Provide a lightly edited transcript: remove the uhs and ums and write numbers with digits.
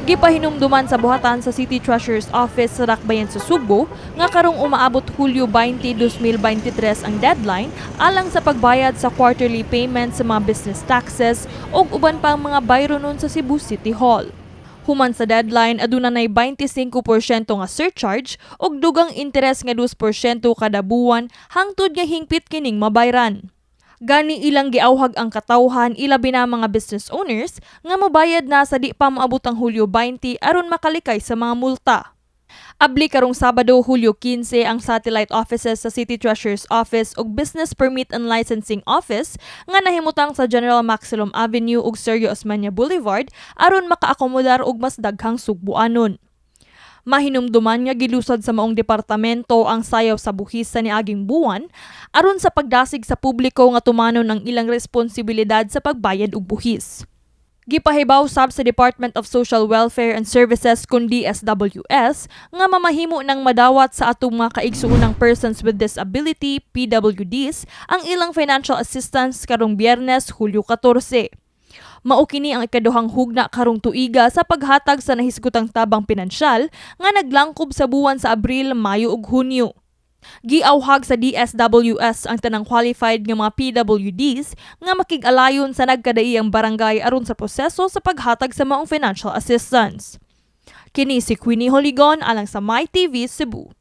Gipahinumduman sa buhatan sa City Treasurer's Office sa Dakbayan sa Subo nga karong umaabot Hulyo 20, 2023 ang deadline alang sa pagbayad sa quarterly payment sa mga business taxes o uban pang mga bayro nun sa Cebu City Hall. Human sa deadline, aduna nay 25% nga surcharge ug dugang interes nga 2% kada buwan hangtod nga hingpit kining mabayran. Gani ilang giawhag ang katawhan ilabi na mga business owners nga mobayad na sa di pa maabot ang Hulyo 20 aron makalikay sa mga multa. Abli karong Sabado, Hulyo 15 ang satellite offices sa City Treasurer's Office ug Business Permit and Licensing Office nga nahimutang sa General Maximum Avenue ug Sergio Osmeña Boulevard aron makaakomodar og mas daghang sugbuanon. Mahinumduman nga gilusad sa maong departamento ang sayaw sa buhis sa niaging buwan aron sa pagdasig sa publiko nga tumanon ang ilang responsibilidad sa pagbayad og buhis. Gipahibaw sab sa Department of Social Welfare and Services kun DSWS nga mamahimo ng madawat sa atong mga kaigsuonang persons with disability PWDs ang ilang financial assistance karong Biyernes, Hulyo 14. Mao kini ang ikaduhang hugna karong tuiga sa paghatag sa nahisgotang tabang pinansyal nga naglangkob sa buwan sa Abril, Mayo ug Hunyo. Giawhag sa DSWS ang tanang qualified nga mga PWDs nga makig-alayon sa nagkadaiyang barangay aron sa proseso sa paghatag sa maong financial assistance. Kini si Queenie Joligon alang sa My TV Cebu.